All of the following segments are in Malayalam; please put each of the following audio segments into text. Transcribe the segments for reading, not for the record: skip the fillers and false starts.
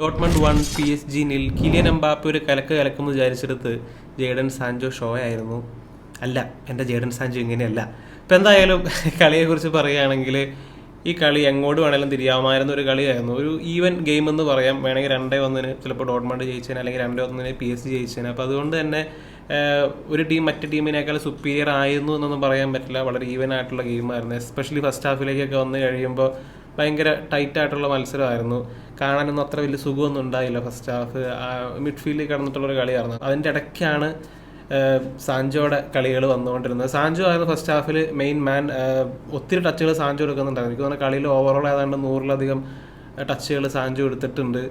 Dortmund 1 PSG 0. കിലിയൻ എംബാപ്പെ ഒരു കലക്കുമെന്ന് വിചാരിച്ചെടുത്ത് ജേഡൻ സാൻചോ ഷോ ആയിരുന്നു. അല്ല, എൻ്റെ ജേഡൻ സാൻചോ ഇങ്ങനെയല്ല. ഇപ്പം എന്തായാലും കളിയെക്കുറിച്ച് പറയുകയാണെങ്കിൽ ഈ കളി എങ്ങോട്ട് വേണമെങ്കിലും തിരിയാമായിരുന്ന ഒരു കളിയായിരുന്നു. ഒരു ഈവൻ ഗെയിം എന്ന് പറയാം. വേണമെങ്കിൽ 2-1 ചിലപ്പോൾ ഡോട്ട്മണ്ട് ജയിച്ചേനെ, അല്ലെങ്കിൽ 2-1 PSG ജയിച്ചേനെ. അപ്പോൾ അതുകൊണ്ട് തന്നെ ഒരു ടീം മറ്റു ടീമിനേക്കാൾ സുപ്പീരിയർ ആയിരുന്നു എന്നൊന്നും പറയാൻ പറ്റില്ല. വളരെ ഈവൻ ആയിട്ടുള്ള ഗെയിമായിരുന്നു. എസ്പെഷ്യലി ഫസ്റ്റ് ഹാഫിലേക്കൊക്കെ വന്നു കഴിയുമ്പോൾ ഭയങ്കര ടൈറ്റായിട്ടുള്ള മത്സരമായിരുന്നു. കാണാനൊന്നും അത്ര വലിയ സുഖമൊന്നും ഉണ്ടായില്ല. ഫസ്റ്റ് ഹാഫ് മിഡ്ഫീൽഡിൽ കടന്നിട്ടുള്ളൊരു കളിയായിരുന്നു. അതിൻ്റെ ഇടയ്ക്കാണ് സാൻജോയുടെ കളികൾ വന്നുകൊണ്ടിരുന്നത്. സാൻജോ ആയിരുന്നു ഫസ്റ്റ് ഹാഫിൽ മെയിൻ മാൻ. ഒത്തിരി ടച്ചുകൾ സാൻജോ എടുക്കുന്നുണ്ടായിരുന്നു. എനിക്ക് തോന്നുന്നു കളിയിൽ ഓവറോൾ ഏതാണ്ട് 100-ലധികം ടച്ചുകൾ സാൻജോ എടുത്തിട്ടുണ്ട്.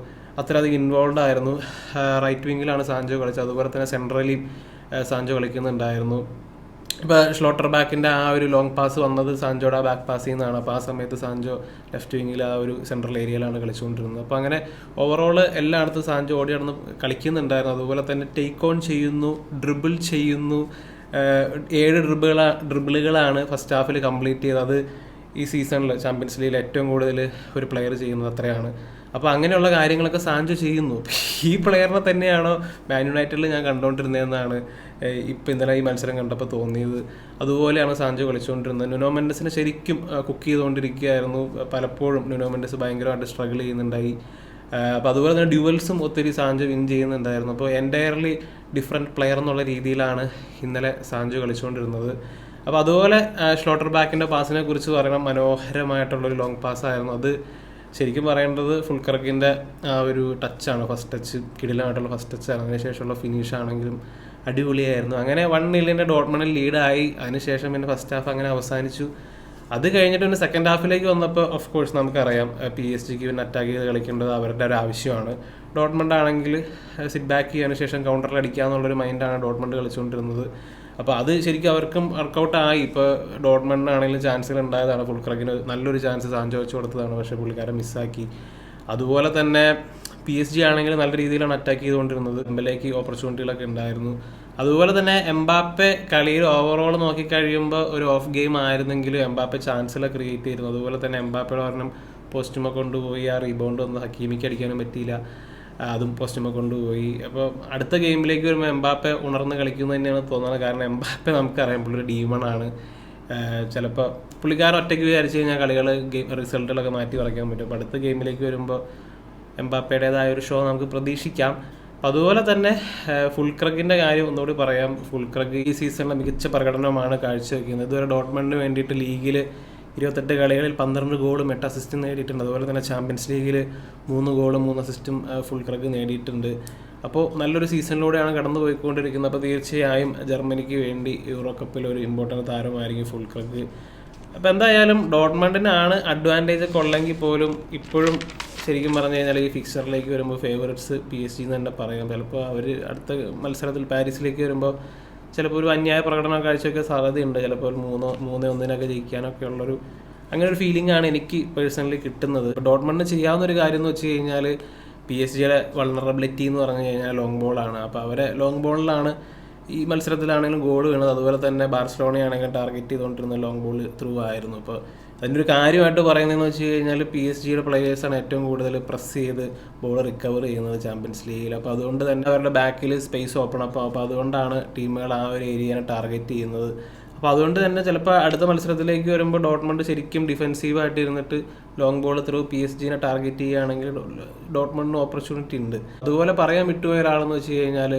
അത്രയധികം ഇൻവോൾവ് ആയിരുന്നു. റൈറ്റ് വിങ്ങിലാണ് സാൻജോ കളിച്ചത്. അതുപോലെ തന്നെ സെൻട്രലി സാൻജോ കളിക്കുന്നുണ്ടായിരുന്നു. ഇപ്പോൾ ഷ്ലോട്ടർ ബാക്കിൻ്റെ ആ ഒരു ലോങ് പാസ് വന്നത് സാൻജോയുടെ ആ ബാക്ക് പാസിൽ നിന്നാണ്. അപ്പോൾ ആ സമയത്ത് സാൻജോ ലെഫ്റ്റ് വിങ്ങിൽ ആ ഒരു സെൻട്രൽ ഏരിയയിലാണ് കളിച്ചുകൊണ്ടിരുന്നത്. അപ്പോൾ അങ്ങനെ ഓവറോൾ എല്ലായിടത്തും സാൻജോ ഓടി നടന്ന് കളിക്കുന്നുണ്ടായിരുന്നു. അതുപോലെ തന്നെ ടേക്ക് ഓൺ ചെയ്യുന്നു, ഡ്രിബിൾ ചെയ്യുന്നു. 7 ഡ്രിബിളുകളാണ് ഫസ്റ്റ് ഹാഫിൽ കംപ്ലീറ്റ് ചെയ്തത്. അത് ഈ സീസണിൽ ചാമ്പ്യൻസ് ലീഗിൽ ഏറ്റവും കൂടുതൽ ഒരു പ്ലെയർ ചെയ്യുന്നത് അത്രയാണ്. അപ്പോൾ അങ്ങനെയുള്ള കാര്യങ്ങളൊക്കെ സാൻജോ ചെയ്യുന്നു. ഈ പ്ലെയറിനെ തന്നെയാണോ മാൻ യുണൈറ്റഡിൽ ഞാൻ കണ്ടുകൊണ്ടിരുന്നതെന്നാണ് ഇപ്പം ഇന്നലെ ഈ മത്സരം കണ്ടപ്പോൾ തോന്നിയത്. അതുപോലെയാണ് സാൻജോ കളിച്ചുകൊണ്ടിരുന്നത്. നുനോ മെൻഡസിനെ ശരിക്കും കുക്ക് ചെയ്തുകൊണ്ടിരിക്കുകയായിരുന്നു. പലപ്പോഴും നുനോ മെൻഡസ് ഭയങ്കരമായിട്ട് സ്ട്രഗിൾ ചെയ്യുന്നുണ്ടായി. അപ്പോൾ അതുപോലെ തന്നെ ഡ്യുവൽസും ഒത്തിരി സാൻജോ വിൻ ചെയ്യുന്നുണ്ടായിരുന്നു. അപ്പോൾ എൻറ്റയർലി ഡിഫറെൻറ്റ് പ്ലെയർ എന്നുള്ള രീതിയിലാണ് ഇന്നലെ സാൻജോ കളിച്ചുകൊണ്ടിരുന്നത്. അപ്പോൾ അതുപോലെ ഷ്ലോട്ടർ ബാക്കിൻ്റെ പാസിനെ കുറിച്ച് പറയണം. മനോഹരമായിട്ടുള്ളൊരു ലോങ് പാസ്സായിരുന്നു. അത് ശരിക്കും പറയേണ്ടത് ഫുൾക്രക്കിൻ്റെ ആ ഒരു ടച്ചാണ്. ഫസ്റ്റ് ടച്ച് കിടിലമായിട്ടുള്ള ഫസ്റ്റ് ടച്ചാണ്. അതിനുശേഷമുള്ള ഫിനിഷ് ആണെങ്കിലും അടിപൊളിയായിരുന്നു. അങ്ങനെ 1-0 ഡോട്ട്മണ്ടിൽ ലീഡായി. അതിനുശേഷം പിന്നെ ഫസ്റ്റ് ഹാഫ് അങ്ങനെ അവസാനിച്ചു. അത് കഴിഞ്ഞിട്ട് പിന്നെ സെക്കൻഡ് ഹാഫിലേക്ക് വന്നപ്പോൾ ഓഫ് കോഴ്സ് നമുക്കറിയാം PSG പിന്നെ അറ്റാക്ക് ചെയ്ത് കളിക്കേണ്ടത് അവരുടെ ഒരു ആവശ്യമാണ്. ഡോട്ട്മണ്ട് ആണെങ്കിൽ സിറ്റ് ബാക്ക് ചെയ്യാൻ ശേഷം കൗണ്ടറിൽ അടിക്കുക എന്നുള്ളൊരു മൈൻഡാണ് ഡോട്ട്മണ്ട് കളിച്ചുകൊണ്ടിരുന്നത്. അപ്പോൾ അത് ശരിക്കും അവർക്കും വർക്കൗട്ടായി. ഇപ്പോൾ ഡോട്ട്മണ്ടിനാണെങ്കിലും ചാൻസുകൾ ഉണ്ടായതാണ്. ഫുൾക്രക്കിന് നല്ലൊരു ചാൻസ് സാൻജോ വെച്ച് കൊടുത്തതാണ്, പക്ഷേ പുള്ളിക്കാരൻ മിസ്സാക്കി. അതുപോലെ തന്നെ PSG ആണെങ്കിൽ നല്ല രീതിയിലാണ് അറ്റാക്ക് ചെയ്തുകൊണ്ടിരുന്നത്. എംബലേക്ക് ഓപ്പർച്യൂണിറ്റികളൊക്കെ ഉണ്ടായിരുന്നു. അതുപോലെ തന്നെ എംബാപ്പെ കളിയിൽ ഓവറോൾ നോക്കിക്കഴിയുമ്പോൾ ഒരു ഓഫ് ഗെയിം ആയിരുന്നെങ്കിലും എംബാപ്പെ ചാൻസുകളൊക്കെ ക്രിയേറ്റ് ചെയ്തിരുന്നു. അതുപോലെ തന്നെ എംബാപ്പയുടെ കാരണം പോസ്റ്റുമ കൊണ്ടുപോയി ആ റീബൗണ്ട് ഒന്നും ഹക്കീമിക്ക് അടിക്കാനും പറ്റിയില്ല. അതും പോസ്റ്റുമ കൊണ്ടുപോയി. അപ്പോൾ അടുത്ത ഗെയിമിലേക്ക് വരുമ്പോൾ എംബാപ്പെ ഉണർന്ന് കളിക്കുന്നത് തന്നെയാണ് തോന്നുന്നത്. കാരണം എംബാപ്പെ നമുക്കറിയാം പുള്ളി ഒരു ഡീമണാണ്. ചിലപ്പോൾ പുള്ളിക്കാരൻ ഒറ്റയ്ക്ക് വിചാരിച്ചു കഴിഞ്ഞാൽ കളികൾ റിസൾട്ടുകളൊക്കെ മാറ്റി പറയാൻ പറ്റും. അപ്പോൾ അടുത്ത ഗെയിമിലേക്ക് വരുമ്പോൾ എംബാപ്പയുടേതായ ഒരു ഷോ നമുക്ക് പ്രതീക്ഷിക്കാം. അതുപോലെ തന്നെ ഫുൾക്രക്കിൻ്റെ കാര്യം ഒന്നുകൂടി പറയാം. ഫുൾക്രക്ക് ഈ സീസണിലെ മികച്ച പ്രകടനമാണ് കാഴ്ചവെക്കുന്നത്. ഇതുവരെ ഡോട്ട്മണ്ടിന് വേണ്ടിയിട്ട് ലീഗിൽ 28 കളികളിൽ 12 ഗോളും 8 അസിസ്റ്റും നേടിയിട്ടുണ്ട്. അതുപോലെ തന്നെ ചാമ്പ്യൻസ് ലീഗിൽ 3 ഗോളും 3 അസിസ്റ്റും ഫുൾക്രക്ക് നേടിയിട്ടുണ്ട്. അപ്പോൾ നല്ലൊരു സീസണിലൂടെയാണ് കടന്നു പോയിക്കൊണ്ടിരിക്കുന്നത്. അപ്പോൾ തീർച്ചയായും ജർമ്മനിക്ക് വേണ്ടി യൂറോ കപ്പിൽ ഒരു ഇമ്പോർട്ടൻ്റ് താരമായിരിക്കും ഫുൾക്രക്ക്. അപ്പോൾ എന്തായാലും ഡോട്ട്മണ്ടിനാണ് അഡ്വാൻറ്റേജ് ഒക്കെ ഉള്ളെങ്കിൽ പോലും ഇപ്പോഴും ശരിക്കും പറഞ്ഞു കഴിഞ്ഞാൽ ഈ ഫിക്സറിലേക്ക് വരുമ്പോൾ ഫേവറേറ്റ്സ് PSG എന്ന് തന്നെ പറയാം. ചിലപ്പോൾ അവർ അടുത്ത മത്സരത്തിൽ പാരീസിലേക്ക് വരുമ്പോൾ ചിലപ്പോൾ ഒരു അന്യായ പ്രകടനം കാഴ്ചയൊക്കെ സാധ്യതയുണ്ട്. ചിലപ്പോൾ 3-1 ജയിക്കാനൊക്കെ ഉള്ളൊരു അങ്ങനെ ഒരു ഫീലിംഗ് ആണ് എനിക്ക് പേഴ്സണലി കിട്ടുന്നത്. ഡോട്ട്മണ്ടിന് ചെയ്യാവുന്നൊരു കാര്യം എന്ന് വെച്ച് കഴിഞ്ഞാൽ PSG വൾണറബിലിറ്റി എന്ന് പറഞ്ഞു കഴിഞ്ഞാൽ ലോങ് ബോളാണ്. അപ്പോൾ അവരെ ലോങ് ബോളിലാണ് ഈ മത്സരത്തിലാണെങ്കിലും ഗോൾ വീണത്. അതുപോലെ തന്നെ ബാർസലോണയാണെങ്കിലും ടാർഗറ്റ് ചെയ്തുകൊണ്ടിരുന്ന ലോങ് ബോൾ ത്രൂ ആയിരുന്നു. അപ്പോൾ അതിൻ്റെ ഒരു കാര്യമായിട്ട് പറയുന്നതെന്ന് വെച്ച് കഴിഞ്ഞാൽ PSG പ്ലെയേഴ്സാണ് ഏറ്റവും കൂടുതൽ പ്രസ് ചെയ്ത് ബോൾ റിക്കവർ ചെയ്യുന്നത് ചാമ്പ്യൻസ് ലീഗിൽ. അപ്പോൾ അതുകൊണ്ട് തന്നെ അവരുടെ ബാക്കിൽ സ്പേസ് ഓപ്പൺ അപ്പോൾ അതുകൊണ്ടാണ് ടീമുകൾ ആ ഒരു ഏരിയനെ ടാർഗറ്റ് ചെയ്യുന്നത്. അപ്പോൾ അതുകൊണ്ട് തന്നെ ചിലപ്പോൾ അടുത്ത മത്സരത്തിലേക്ക് വരുമ്പോൾ ഡോട്ട്മണ്ട് ശരിക്കും ഡിഫെൻസീവായിട്ട് ഇരുന്നിട്ട് long ball through PSG target ചെയ്യുകയാണെങ്കിൽ ഡോട്ട്മണ്ടിന് ഓപ്പർച്യൂണിറ്റി ഉണ്ട്. അതുപോലെ പറയാൻ വിട്ടുപോയ ഒരാളെന്ന് വെച്ച് കഴിഞ്ഞാൽ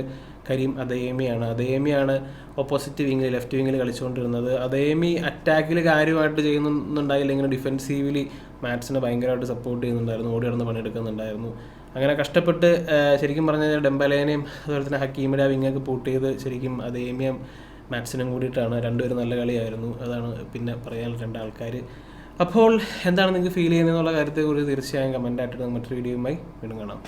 കരീം അദയേമിയാണ് ഓപ്പോസിറ്റ് വിങ്ങിൽ ലെഫ്റ്റ് വിങ്ങിൽ കളിച്ചുകൊണ്ടിരുന്നത്. അദയേമി അറ്റാക്കിൽ കാര്യമായിട്ട് ചെയ്യുന്നുണ്ടായില്ലെങ്കിലും ഡിഫെൻസീവ്ലി മാറ്റ്സിനെ ഭയങ്കരമായിട്ട് സപ്പോർട്ട് ചെയ്യുന്നുണ്ടായിരുന്നു. ഓടി നടന്ന് പണിയെടുക്കുന്നുണ്ടായിരുന്നു. അങ്ങനെ കഷ്ടപ്പെട്ട് ശരിക്കും പറഞ്ഞു കഴിഞ്ഞാൽ ഡെംബലേനെയും അതുപോലെ തന്നെ ഹക്കീമിയുടെ വിങ്ങൊക്കെ പൂട്ട് ചെയ്ത് ശരിക്കും അദയേമിയും മാറ്റ്സിനും കൂടിയിട്ടാണ്. രണ്ടുപേരും നല്ല കളിയായിരുന്നു. അതാണ് പിന്നെ പറയാൻ 2 ആൾക്കാർ. അപ്പോൾ എന്താണ് നിങ്ങൾക്ക് ഫീൽ ചെയ്യുന്നതെന്നുള്ള കാര്യത്തെക്കുറിച്ച് തീർച്ചയായും കമൻ്റായിട്ട് മറ്റൊരു വീഡിയോയുമായി വീണ്ടും കാണാം.